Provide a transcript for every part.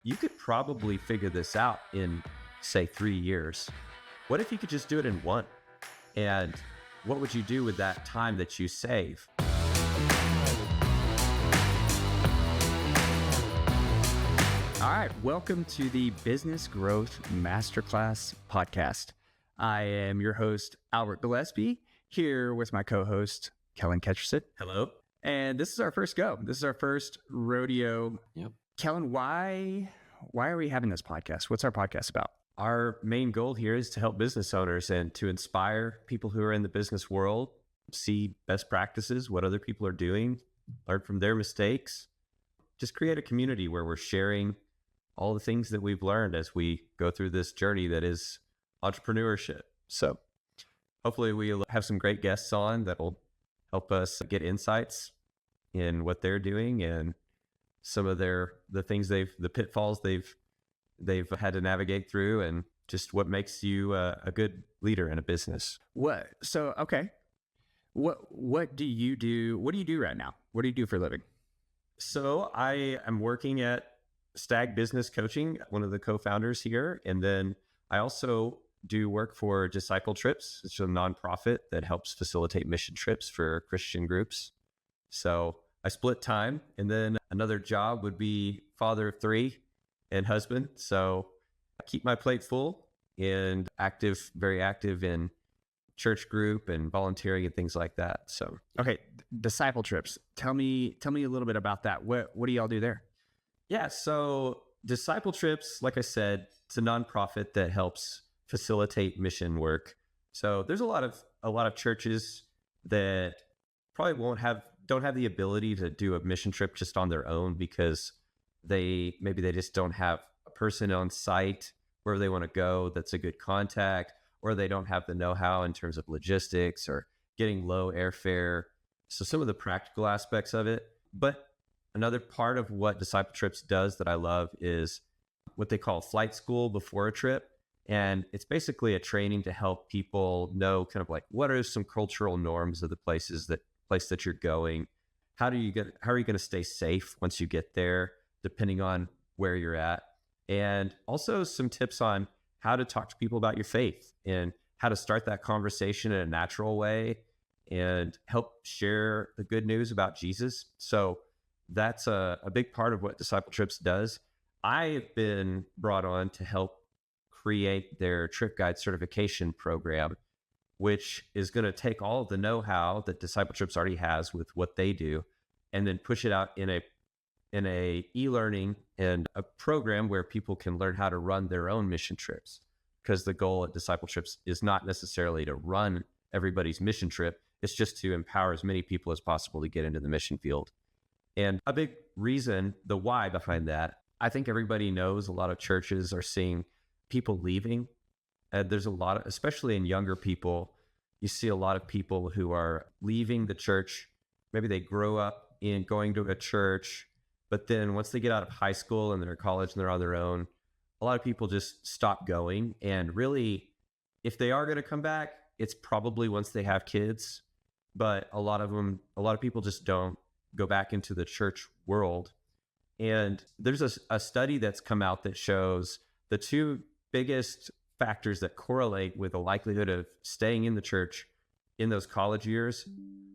You could probably figure this out in, say, 3 years. What if you could just do it in one? And what would you do with that time that you save? All right, welcome to the Business Growth Masterclass podcast. I am your host, Albert Gillispie, here with my co-host, Kellen Ketchersid. Hello. And this is our first go. This is our first rodeo. Yep. Kellen, why are we having this podcast? What's our podcast about? Our main goal here is to help business owners and to inspire people who are in the business world, see best practices, what other people are doing, learn from their mistakes, just create a community where we're sharing all the things that we've learned as we go through this journey that is entrepreneurship. So hopefully we'll have some great guests on that will help us get insights in what they're doing and some of the pitfalls they've had to navigate through, and just what makes you a good leader in a business. What do you do? What do you do right now? What do you do for a living? So I am working at Stag Business Coaching, one of the co-founders here. And then I also do work for Disciple Trips. It's a nonprofit that helps facilitate mission trips for Christian groups. So I split time, and then another job would be father of 3 and husband. So I keep my plate full and very active in church group and volunteering and things like that. So, okay. Disciple Trips. Tell me a little bit about that. What do y'all do there? Yeah. So Disciple Trips, like I said, it's a nonprofit that helps facilitate mission work. So there's a lot of churches that probably don't have the ability to do a mission trip just on their own because they just don't have a person on site where they want to go that's a good contact, or they don't have the know-how in terms of logistics or getting low airfare. So some of the practical aspects of it. But another part of what Disciple Trips does that I love is what they call flight school before a trip. And it's basically a training to help people know kind of like, what are some cultural norms of the place that you're going? How are you going to stay safe once you get there, depending on where you're at? And also some tips on how to talk to people about your faith and how to start that conversation in a natural way and help share the good news about Jesus. So that's a big part of what Disciple Trips does. I've been brought on to help create their trip guide certification program, which is going to take all of the know-how that Disciple Trips already has with what they do, and then push it out in a e-learning and a program where people can learn how to run their own mission trips. Because the goal at Disciple Trips is not necessarily to run everybody's mission trip. It's just to empower as many people as possible to get into the mission field. And a big reason, the why behind that, I think everybody knows a lot of churches are seeing people leaving. There's a lot of, especially in younger people, you see a lot of people who are leaving the church. Maybe they grow up in going to a church, but then once they get out of high school and they're in college and they're on their own, a lot of people just stop going. And really, if they are going to come back, it's probably once they have kids. But a lot of people just don't go back into the church world. And there's a study that's come out that shows the 2 biggest factors that correlate with the likelihood of staying in the church in those college years.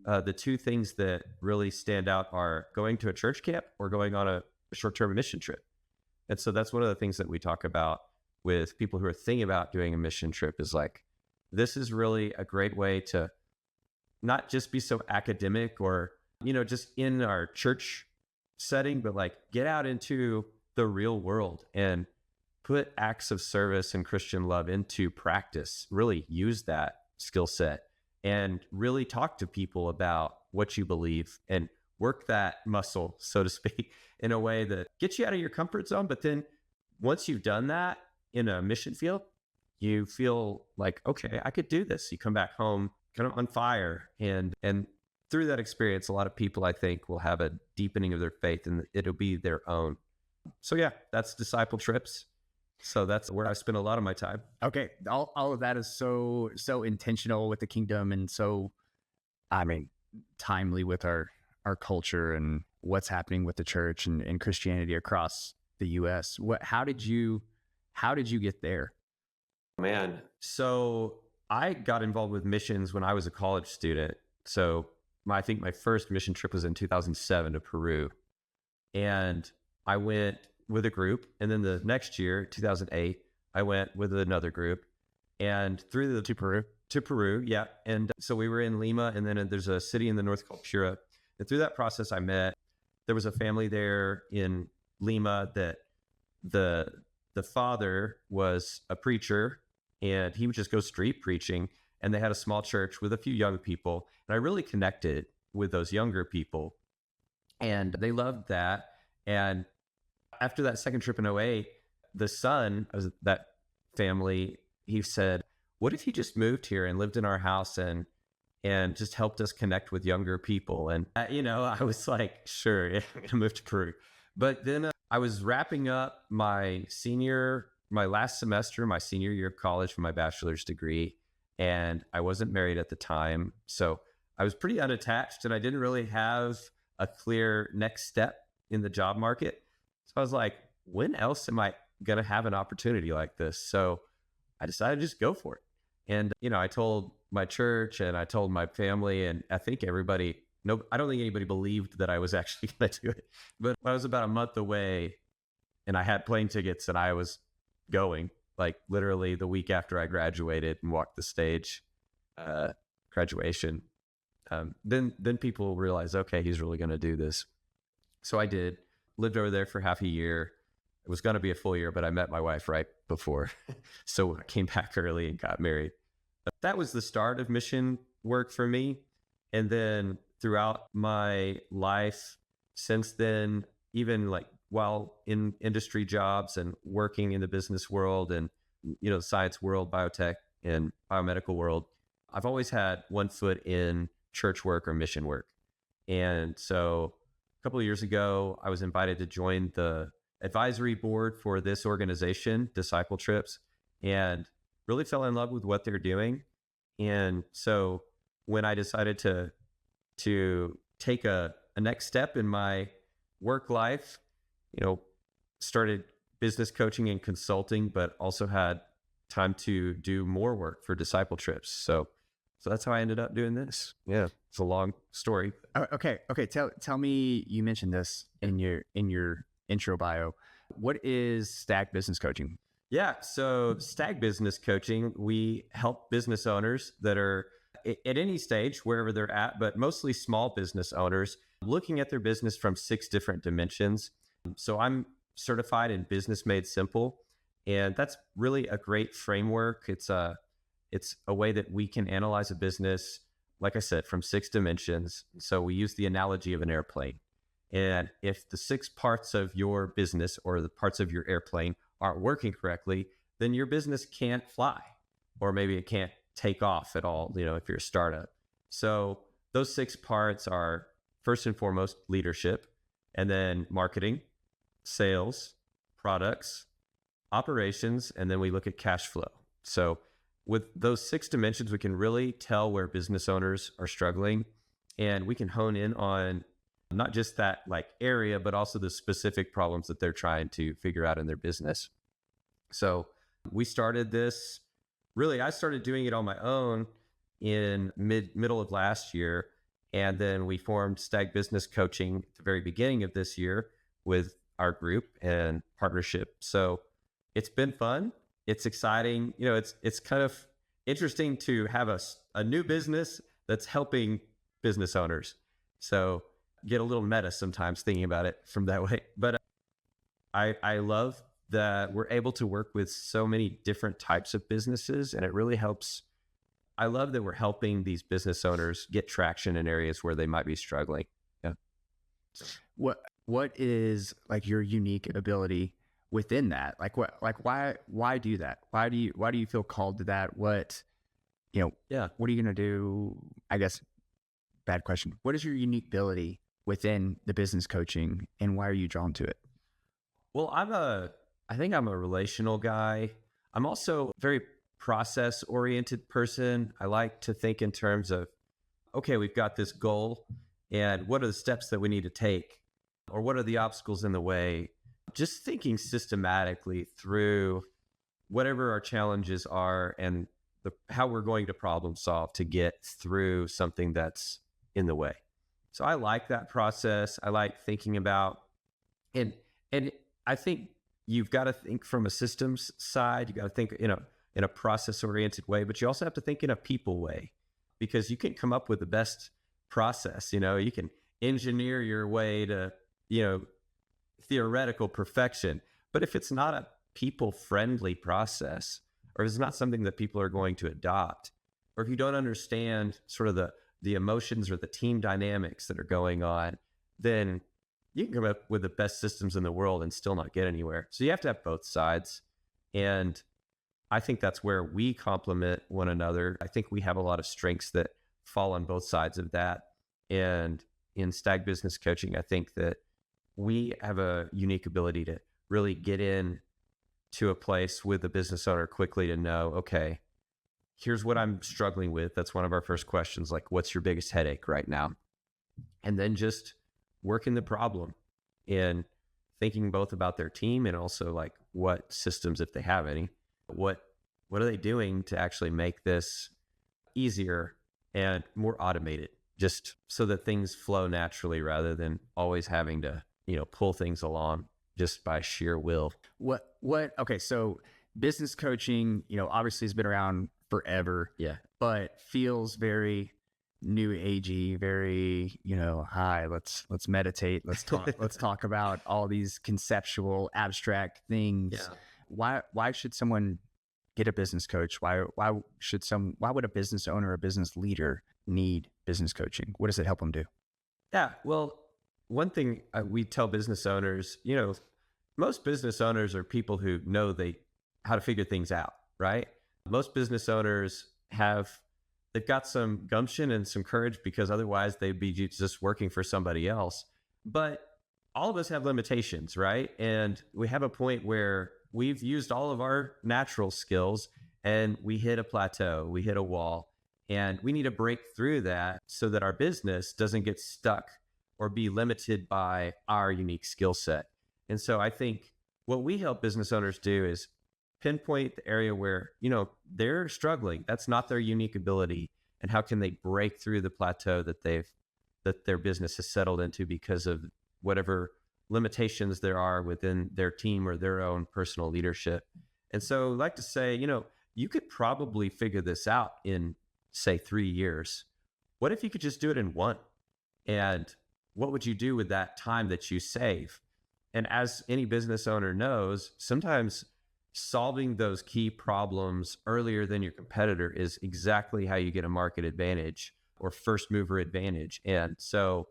The 2 things that really stand out are going to a church camp or going on a short-term mission trip. And so that's one of the things that we talk about with people who are thinking about doing a mission trip is like, this is really a great way to not just be so academic or, just in our church setting, but like get out into the real world and put acts of service and Christian love into practice. Really use that skill set and really talk to people about what you believe and work that muscle, so to speak, in a way that gets you out of your comfort zone. But then once you've done that in a mission field, you feel like, okay, I could do this. You come back home kind of on fire. And through that experience, a lot of people, I think, will have a deepening of their faith and it'll be their own. So yeah, that's Disciple Trips. So that's where I spend a lot of my time. Okay. All of that is so intentional with the kingdom and so, timely with our culture and what's happening with the church and Christianity across the US. How did you get there? Man, so I got involved with missions when I was a college student. So I think my first mission trip was in 2007 to Peru. And I went with a group. And then the next year, 2008, I went with another group. And to Peru, yeah. And so we were in Lima, and then there's a city in the north called Pura. And through that process, there was a family there in Lima that the father was a preacher, and he would just go street preaching. And they had a small church with a few young people. And I really connected with those younger people, and they loved that. And after that second trip in '08, the son of that family, he said, what if you just moved here and lived in our house and just helped us connect with younger people? And, I was like, sure, yeah, I'm going to move to Peru. But then I was wrapping up my last semester, my senior year of college for my bachelor's degree. And I wasn't married at the time. So I was pretty unattached, and I didn't really have a clear next step in the job market. So I was like, when else am I going to have an opportunity like this? So I decided to just go for it. And, I told my church and I told my family, and I think I don't think anybody believed that I was actually going to do it. But I was about a month away, and I had plane tickets, and I was going, like literally the week after I graduated and walked the stage, graduation. Then people realized, okay, he's really going to do this. So I did. Lived over there for half a year. It was going to be a full year, but I met my wife right before. So I came back early and got married. That was the start of mission work for me. And then throughout my life since then, even like while in industry jobs and working in the business world and, science world, biotech and biomedical world, I've always had one foot in church work or mission work. And so a couple of years ago, I was invited to join the advisory board for this organization, Disciple Trips, and really fell in love with what they're doing. And so when I decided to take a next step in my work life, started business coaching and consulting, but also had time to do more work for Disciple Trips. So that's how I ended up doing this. Yeah, it's a long story. Okay. Tell me, you mentioned this in your intro bio. What is Stag Business Coaching? Yeah, so Stag Business Coaching, we help business owners that are at any stage, wherever they're at, but mostly small business owners, looking at their business from 6 different dimensions. So I'm certified in Business Made Simple, and that's really a great framework. It's a way that we can analyze a business, like I said, from 6 dimensions. So we use the analogy of an airplane. And if the 6 parts of your business or the parts of your airplane aren't working correctly, then your business can't fly, or maybe it can't take off at all, if you're a startup. So those 6 parts are, first and foremost, leadership, and then marketing, sales, products, operations, and then we look at cash flow. So with those 6 dimensions, we can really tell where business owners are struggling, and we can hone in on not just that like area, but also the specific problems that they're trying to figure out in their business. So we started this, really, I started doing it on my own in middle of last year. And then we formed Stag Business Coaching at the very beginning of this year with our group and partnership. So it's been fun. It's exciting. It's kind of interesting to have a new business that's helping business owners. So get a little meta sometimes thinking about it from that way. But I love that we're able to work with so many different types of businesses, and it really helps. I love that we're helping these business owners get traction in areas where they might be struggling. Yeah. What is like your unique ability within that? Why do that? Why do you feel called to that? What are you going to do? I guess, bad question. What is your unique ability within the business coaching, and why are you drawn to it? Well, I think I'm a relational guy. I'm also a very process-oriented person. I like to think in terms of, okay, we've got this goal, and what are the steps that we need to take? Or what are the obstacles in the way? just thinking systematically through whatever our challenges are and how we're going to problem solve to get through something that's in the way. So I like that process. I like thinking about, and I think you've got to think from a systems side. You got to think, in a process oriented way, but you also have to think in a people way, because you can come up with the best process. You can engineer your way to, theoretical perfection. But if it's not a people friendly process, or if it's not something that people are going to adopt, or if you don't understand sort of the emotions or the team dynamics that are going on, then you can come up with the best systems in the world and still not get anywhere. So you have to have both sides. And I think that's where we complement one another. I think we have a lot of strengths that fall on both sides of that. And in Stag Business Coaching, I think that we have a unique ability to really get in to a place with the business owner quickly to know, okay, here's what I'm struggling with. That's one of our first questions. Like, what's your biggest headache right now? And then just working the problem and thinking both about their team and also like what systems, if they have any, what are they doing to actually make this easier and more automated, just so that things flow naturally rather than always having to, pull things along just by sheer will. Okay. So business coaching, obviously has been around forever. Yeah. But feels very new agey, very, hi, let's meditate. Let's talk about all these conceptual, abstract things. Yeah. Why should someone get a business coach? Why would a business owner or a business leader need business coaching? What does it help them do? Yeah. Well, one thing we tell business owners, most business owners are people who know how to figure things out, right? Most business owners they've got some gumption and some courage, because otherwise they'd be just working for somebody else. But all of us have limitations, right? And we have a point where we've used all of our natural skills and we hit a plateau, we hit a wall, and we need to break through that so that our business doesn't get stuck or be limited by our unique skill set. And so I think what we help business owners do is pinpoint the area where, they're struggling. That's not their unique ability. And how can they break through the plateau that their business has settled into because of whatever limitations there are within their team or their own personal leadership. And so I'd like to say, you could probably figure this out in, say, 3 years. What if you could just do it in 1? And what would you do with that time that you save? And as any business owner knows, sometimes solving those key problems earlier than your competitor is exactly how you get a market advantage or first mover advantage. And so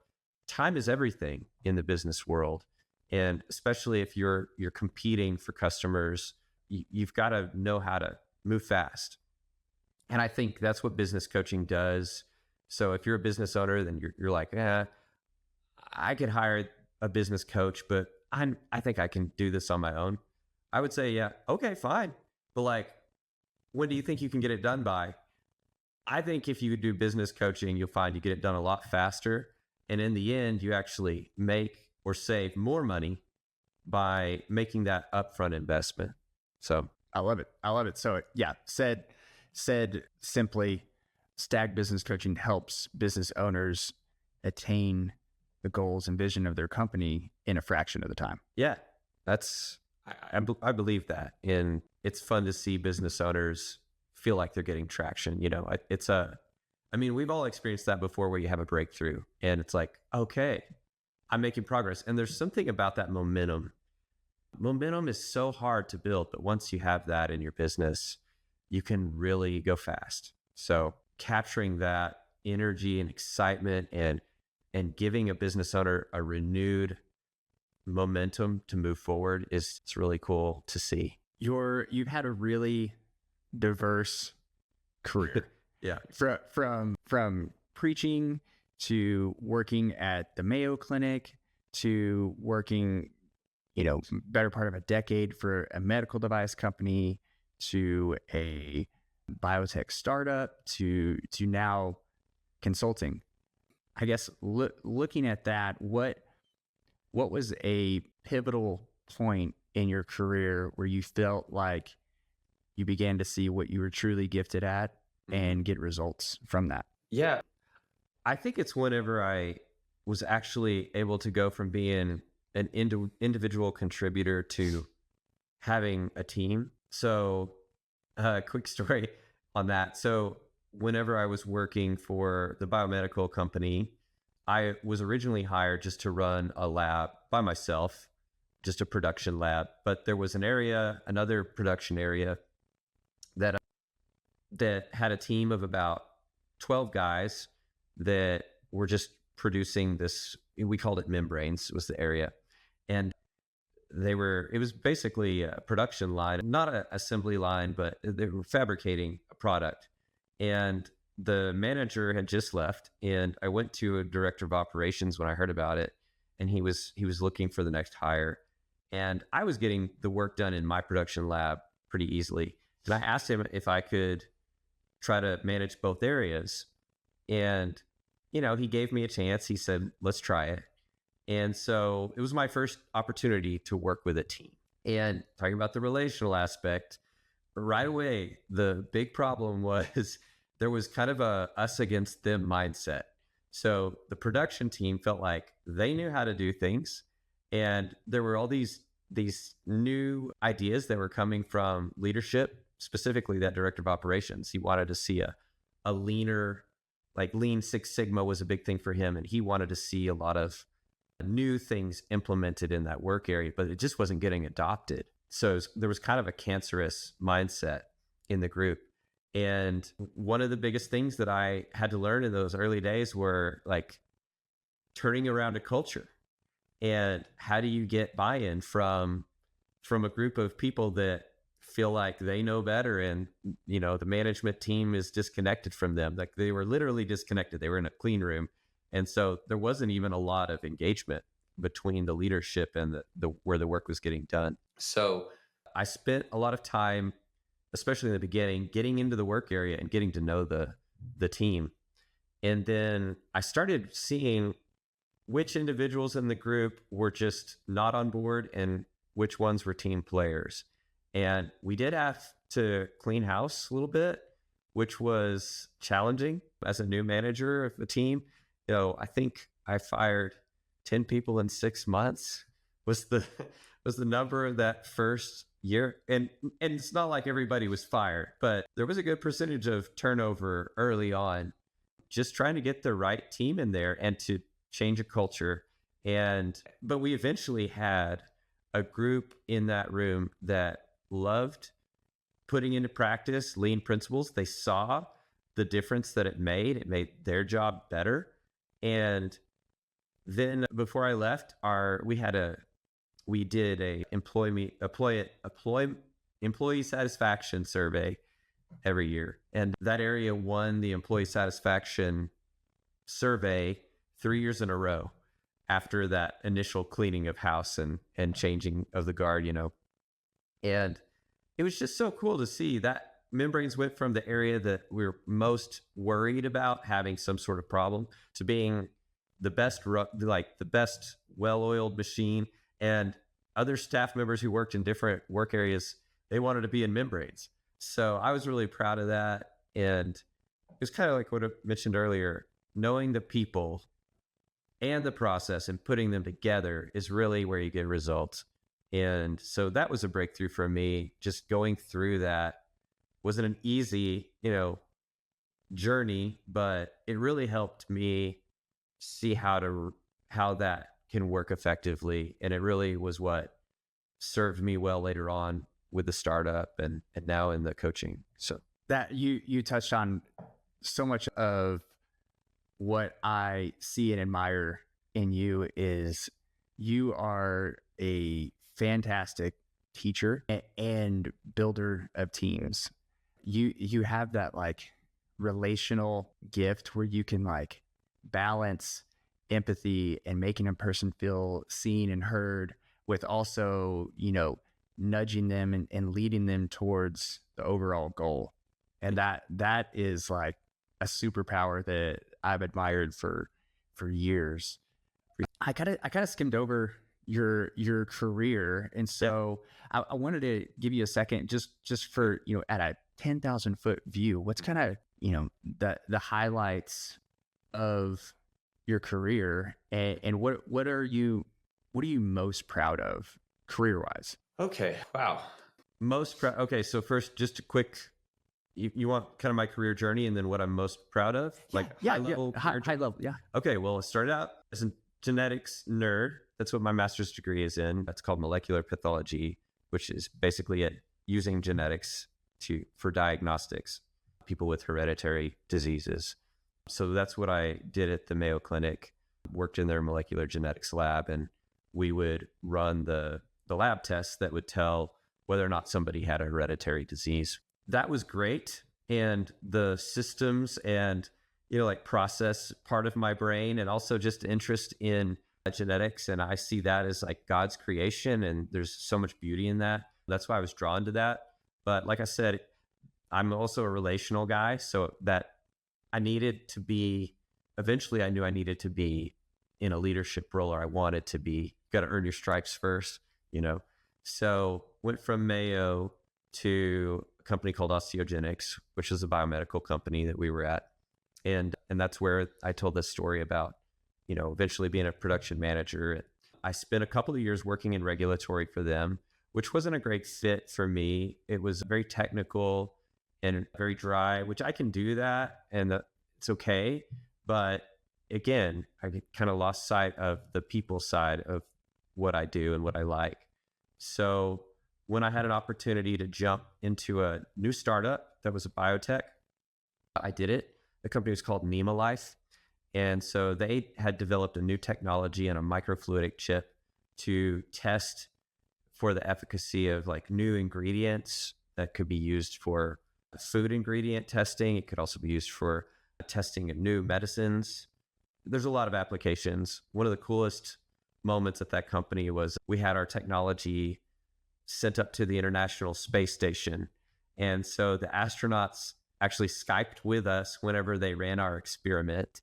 time is everything in the business world. And especially if you're competing for customers, you've got to know how to move fast. And I think that's what business coaching does. So if you're a business owner, then you're like, I could hire a business coach, but I think I can do this on my own. I would say, yeah, okay, fine. But when do you think you can get it done by? I think if you do business coaching, you'll find you get it done a lot faster. And in the end, you actually make or save more money by making that upfront investment. So I love it. So yeah, said simply, Stag Business Coaching helps business owners attain the goals and vision of their company in a fraction of the time. Yeah, I believe that. And it's fun to see business owners feel like they're getting traction. We've all experienced that before, where you have a breakthrough and it's like, okay, I'm making progress. And there's something about that momentum. Momentum is so hard to build, but once you have that in your business, you can really go fast. So capturing that energy and excitement and giving a business owner a renewed momentum to move forward it's really cool to see. You've had a really diverse career. Yeah. From preaching to working at the Mayo Clinic to working, better part of a decade for a medical device company to a biotech startup to now consulting. I guess looking at that, what was a pivotal point in your career where you felt like you began to see what you were truly gifted at and get results from that? Yeah. I think it's whenever I was actually able to go from being an individual contributor to having a team. So, quick story on that. So, whenever I was working for the biomedical company, I was originally hired just to run a lab by myself, just a production lab. But there was another production area that had a team of about 12 guys that were just producing this. We called it membranes, was the area. And it was basically a production line, not an assembly line, but they were fabricating a product. And the manager had just left, and I went to a director of operations when I heard about it, and he was looking for the next hire. And I was getting the work done in my production lab pretty easily. And I asked him if I could try to manage both areas. And, he gave me a chance. He said, let's try it. And so it was my first opportunity to work with a team. And talking about the relational aspect, right away, the big problem was there was kind of a us against them mindset. So the production team felt like they knew how to do things. And there were all these new ideas that were coming from leadership, specifically that director of operations. He wanted to see a leaner, like Lean Six Sigma was a big thing for him. And he wanted to see a lot of new things implemented in that work area, but it just wasn't getting adopted. So there was kind of a cancerous mindset in the group. And one of the biggest things that I had to learn in those early days were like turning around a culture. And how do you get buy-in from a group of people that feel like they know better, and the management team is disconnected from them? Like they were literally disconnected. They were in a clean room. And so there wasn't even a lot of engagement between the leadership and the where the work was getting done. So I spent a lot of time, especially in the beginning, getting into the work area and getting to know the team. And then I started seeing which individuals in the group were just not on board and which ones were team players. And we did have to clean house a little bit, which was challenging as a new manager of the team. I think I fired 10 people in 6 months was the number of that first year. And it's not like everybody was fired, but there was a good percentage of turnover early on, just trying to get the right team in there and to change a culture. But we eventually had a group in that room that loved putting into practice lean principles. They saw the difference that it made. It made their job better. And then before I left, we did a employee satisfaction survey every year. And that area won the employee satisfaction survey 3 years in a row after that initial cleaning of house and changing of the guard, And it was just so cool to see that membranes went from the area that we were most worried about having some sort of problem to being the best well-oiled machine. And other staff members who worked in different work areas, they wanted to be in membranes. So I was really proud of that. And it was kind of like what I mentioned earlier, knowing the people and the process and putting them together is really where you get results. And so that was a breakthrough for me. Just going through that wasn't an easy, journey, but it really helped me see how that can work effectively. And it really was what served me well later on with the startup and now in the coaching. So that you touched on so much of what I see and admire in you is you are a fantastic teacher and builder of teams. You have that like relational gift where you can like balance empathy and making a person feel seen and heard with also, nudging them and leading them towards the overall goal. And that is like a superpower that I've admired for years. I kind of skimmed over your career. And so I wanted to give you a second just for, at a 10,000 foot view, what's kind of, the highlights of your career, and what are you most proud of career wise? Okay. Wow. Most proud. Okay. So first, just a quick, you want kind of my career journey and then what I'm most proud of? High level. Yeah. Okay. Well, I started out as a genetics nerd. That's what my master's degree is in. That's called molecular pathology, which is basically using genetics for diagnostics, people with hereditary diseases. So that's what I did at the Mayo Clinic, worked in their molecular genetics lab, and we would run the lab tests that would tell whether or not somebody had a hereditary disease. That was great. And the systems and, process part of my brain, and also just interest in genetics. And I see that as like God's creation, and there's so much beauty in that. That's why I was drawn to that. But like I said, I'm also a relational guy. So that I needed to be, eventually I knew I needed to be in a leadership role, or I wanted to be. Got to earn your stripes first, So went from Mayo to a company called Osteogenics, which is a biomedical company that we were at. And that's where I told this story about, eventually being a production manager. I spent a couple of years working in regulatory for them, which wasn't a great fit for me. It was very technical and very dry, which I can do that, and it's okay. But again, I kind of lost sight of the people side of what I do and what I like. So when I had an opportunity to jump into a new startup that was a biotech, I did it. The company was called Life. And so they had developed a new technology and a microfluidic chip to test for the efficacy of like new ingredients that could be used for food ingredient testing. It could also be used for testing of new medicines. There's a lot of applications. One of the coolest moments at that company was we had our technology sent up to the International Space Station. And so the astronauts actually Skyped with us whenever they ran our experiment.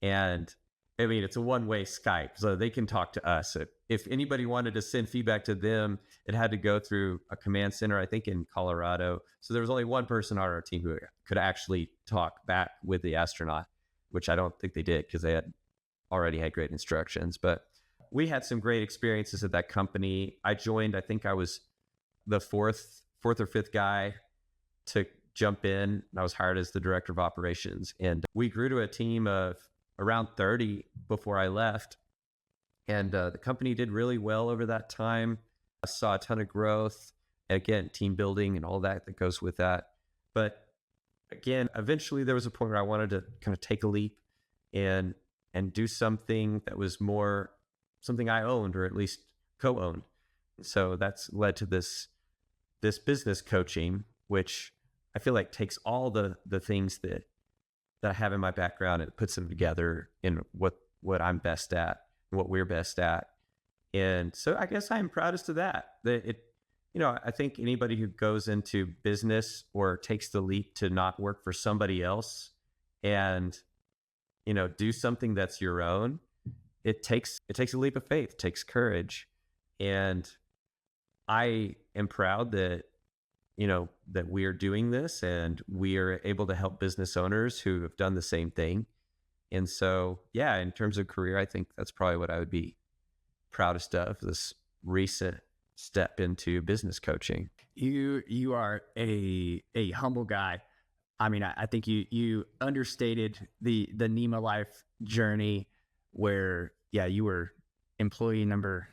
And I mean, it's a one-way Skype, so they can talk to us. If anybody wanted to send feedback to them, it had to go through a command center, I think in Colorado. So there was only one person on our team who could actually talk back with the astronaut, which I don't think they did because they had already had great instructions. But we had some great experiences at that company. I joined, I think I was the fourth or fifth guy to jump in. I was hired as the director of operations, and we grew to a team of around 30 before I left. And the company did really well over that time. I saw a ton of growth, and again, team building and all that goes with that. But again, eventually there was a point where I wanted to kind of take a leap and do something that was more something I owned, or at least co-owned. So that's led to this business coaching, which I feel like takes all the things that I have in my background and puts them together in what I'm best at, what we're best at. And so I guess I'm proudest of that. I think anybody who goes into business or takes the leap to not work for somebody else and, do something that's your own, it takes a leap of faith, it takes courage. And I am proud that we are doing this, and we are able to help business owners who have done the same thing. And so, yeah, in terms of career, I think that's probably what I would be proudest of, this recent step into business coaching. You are a humble guy. I mean, I think you understated the Nema Life journey, where, yeah, you were employee number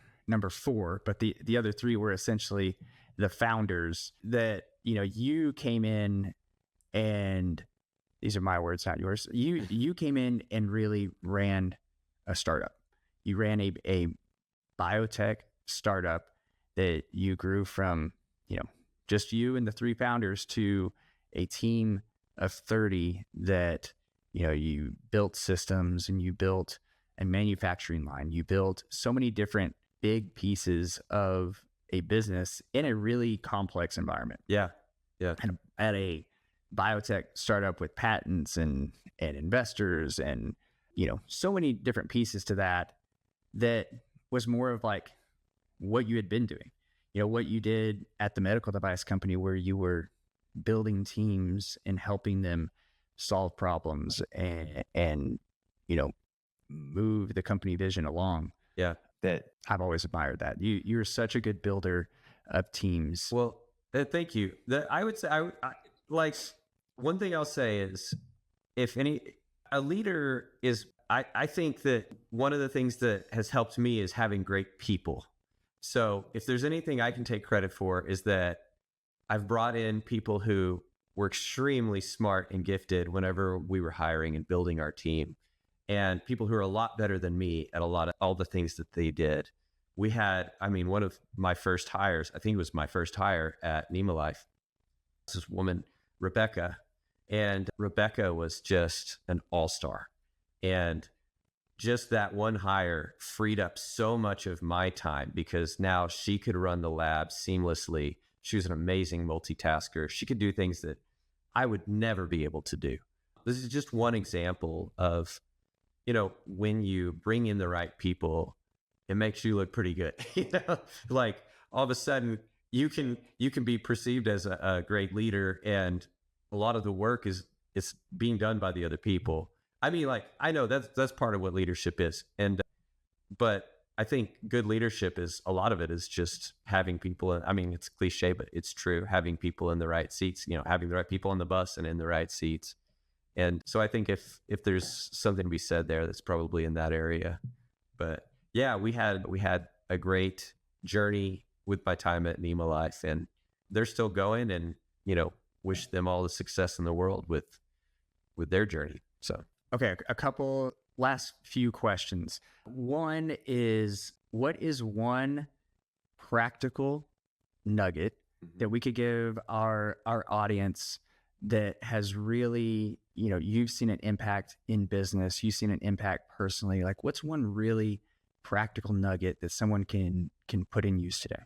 4, but the other 3 were essentially the founders. That, you came in, and these are my words, not yours. You came in and really ran a startup. You ran a biotech startup that you grew from, just you and the 3 founders to a team of 30 that, you built systems, and you built a manufacturing line. You built so many different big pieces of a business in a really complex environment. Yeah. And at a biotech startup with patents and investors and, so many different pieces to that was more of like what you had been doing, what you did at the medical device company where you were building teams and helping them solve problems and move the company vision along. Yeah. That I've always admired that. You're such a good builder of teams. Well, thank you. I would say, like, one thing I'll say is, a leader is, I think that one of the things that has helped me is having great people. So if there's anything I can take credit for, is that I've brought in people who were extremely smart and gifted whenever we were hiring and building our team, and people who are a lot better than me at all the things that they did. We had, one of my first hires, I think it was my first hire at Nema Life, this woman, Rebecca. And Rebecca was just an all-star. And just that one hire freed up so much of my time, because now she could run the lab seamlessly. She was an amazing multitasker. She could do things that I would never be able to do. This is just one example of, when you bring in the right people, it makes you look pretty good. Like, all of a sudden you can be perceived as a great leader, and a lot of the work is being done by the other people. I know that's part of what leadership is. But I think good leadership a lot of it is just having people, it's cliche, but it's true, having people in the right seats, having the right people on the bus and in the right seats. And so I think if there's something to be said there, that's probably in that area. But yeah, we had a great journey with my time at Nema Life, and they're still going, and, wish them all the success in the world with their journey. So, okay. A couple last few questions. One is, what is one practical nugget that we could give our audience that has really, you've seen an impact in business, you've seen an impact personally? Like, what's one really practical nugget that someone can put in use today?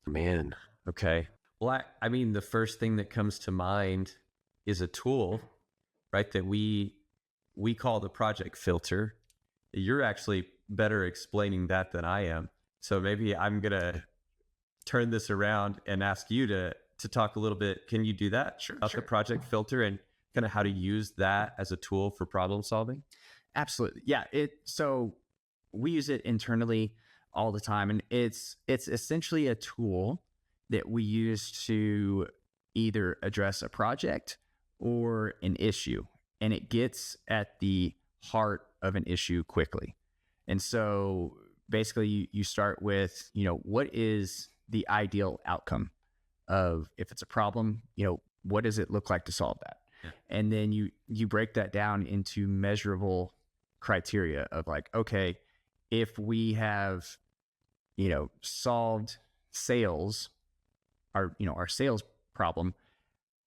Man. Okay. Well, the first thing that comes to mind is a tool, right, that we call the project filter. You're actually better explaining that than I am. So maybe I'm going to turn this around and ask you to talk a little bit. Can you do that? Sure. About the project filter and kind of how to use that as a tool for problem solving? Absolutely. Yeah. So we use it internally all the time, and it's essentially a tool that we use to either address a project or an issue, and it gets at the heart of an issue quickly. And so basically you start with, what is the ideal outcome of, if it's a problem, what does it look like to solve that? Yeah. And then you break that down into measurable criteria of, like, okay, if we have, solved sales, our sales problem,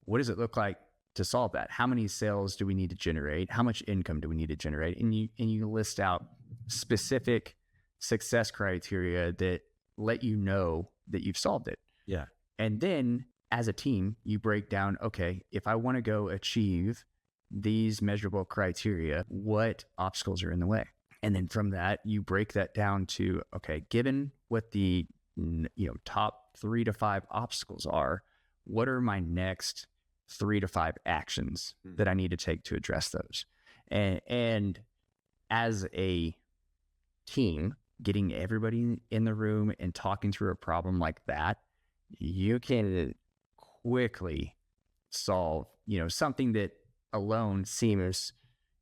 what does it look like to solve that? How many sales do we need to generate? How much income do we need to generate? And you list out specific success criteria that let you know that you've solved it. Yeah. And then as a team, you break down, okay, if I want to go achieve these measurable criteria, what obstacles are in the way? And then from that, you break that down to, okay, given what the top 3 to 5 obstacles are, what are my next 3 to 5 actions that I need to take to address those? And as a team, getting everybody in the room and talking through a problem like that, you can quickly solve, something that alone seems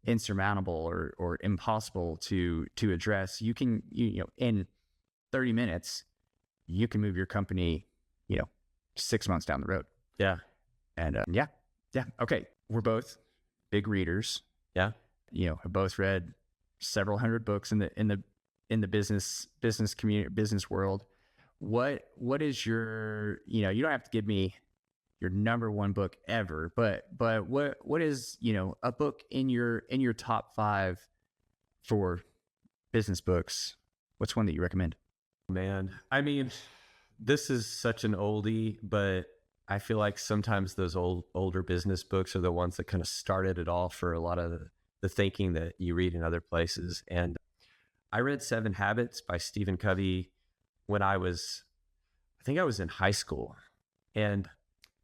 insurmountable or impossible to address. You can, in 30 minutes, you can move your company, 6 months down the road. Yeah. And yeah. Okay. We're both big readers. Yeah. Have both read several hundred books in the business community, business world. What is your, you don't have to give me your number one book ever, but what is, a book in your top 5 for business books? What's one that you recommend? Man, this is such an oldie, but I feel like sometimes those older business books are the ones that kind of started it all for a lot of the thinking that you read in other places. And I read 7 Habits by Stephen Covey when I think I was in high school, and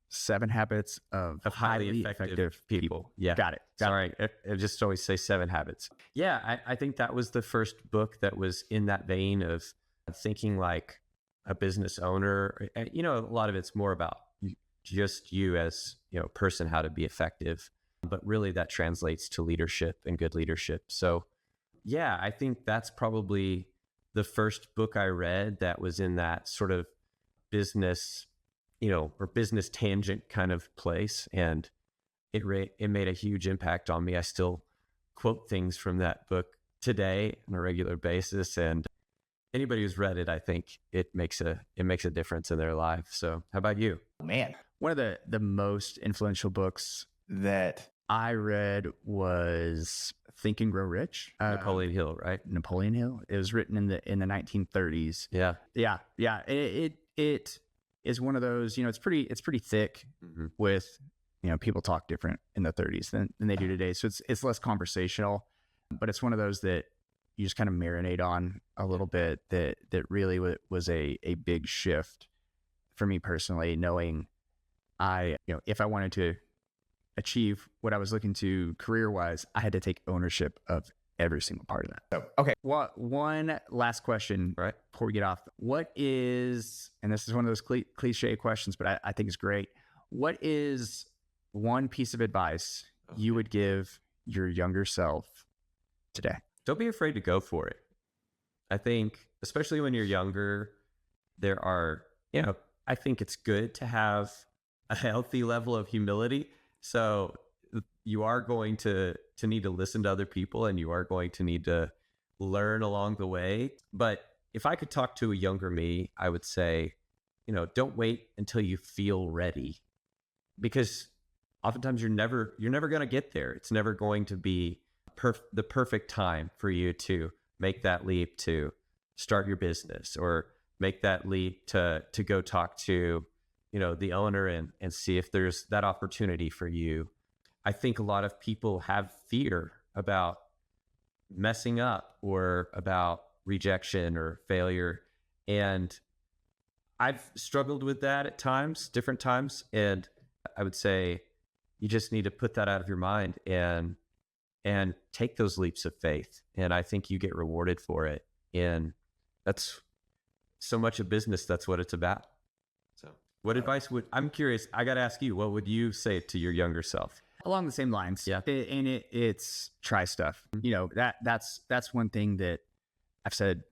7 Habits of highly effective people. Yeah. Got it. Sorry, I just always say 7 Habits. Yeah, I think that was the first book that was in that vein of thinking like a business owner. You know, a lot of it's more about just you as, you know, person, how to be effective, but really that translates to leadership and good leadership. So yeah, I think that's probably the first book I read that was in that sort of business, you know, or business tangent kind of place. And it made a huge impact on me. I still quote things from that book today on a regular basis. And anybody who's read it, I think it makes a difference in their life. So how about you? Man, one of the most influential books that I read was Think and Grow Rich. Napoleon Hill, right? Napoleon Hill. It was written in the 1930s. Yeah. It is one of those, you know, it's pretty thick with, you know, people talk different in the 30s than they do today. So it's less conversational, but it's one of those that you just kind of marinate on a little bit that really was a big shift for me personally, knowing if I wanted to achieve what I was looking to career-wise, I had to take ownership of every single part of that. So, okay. One last question, right, before we get off. What is, and this is one of those cliche questions, but I think it's great. What is one piece of advice you would give your younger self today? Don't be afraid to go for it. I think, especially when you're younger, there are, you know, I think it's good to have a healthy level of humility. So you are going to need to listen to other people, and you are going to need to learn along the way. But if I could talk to a younger me, I would say, you know, don't wait until you feel ready, because oftentimes you're never going to get there. It's never going to be the perfect time for you to make that leap to start your business, or make that leap to go talk to, you know, the owner and see if there's that opportunity for you. I think a lot of people have fear about messing up or about rejection or failure. And I've struggled with that at times, different times. And I would say you just need to put that out of your mind and take those leaps of faith. And I think you get rewarded for it. And that's so much of business. That's what it's about. So what advice I'm curious, I got to ask you, what would you say to your younger self? Along the same lines. Yeah. And it's try stuff. You know, that's one thing that I've said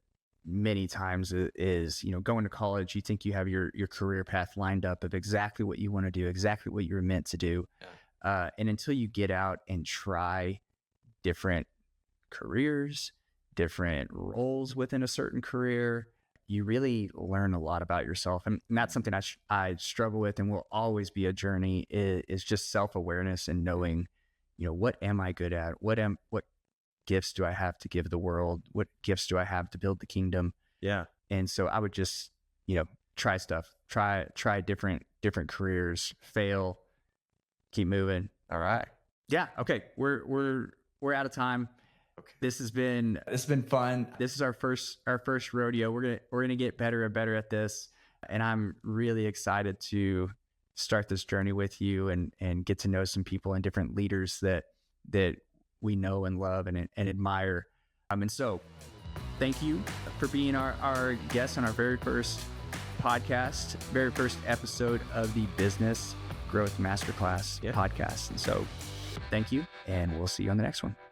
many times is, you know, going to college, you think you have your career path lined up of exactly what you want to do, exactly what you're meant to do. Yeah. And until you get out and try different careers, different roles within a certain career, you really learn a lot about yourself. And that's something I struggle with and will always be a journey, is just self-awareness and knowing, you know, what am I good at? What gifts do I have to give the world? What gifts do I have to build the kingdom? Yeah. And so I would just, you know, try stuff, try different careers, fail, keep moving. All right. Yeah. Okay. We're out of time. Okay. This has been fun. This is our first rodeo. We're gonna get better and better at this, and I'm really excited to start this journey with you and get to know some people and different leaders that we know and love and admire. And so, thank you for being our guest on our very first podcast, very first episode of the Business Growth Masterclass podcast. And so, thank you, and we'll see you on the next one.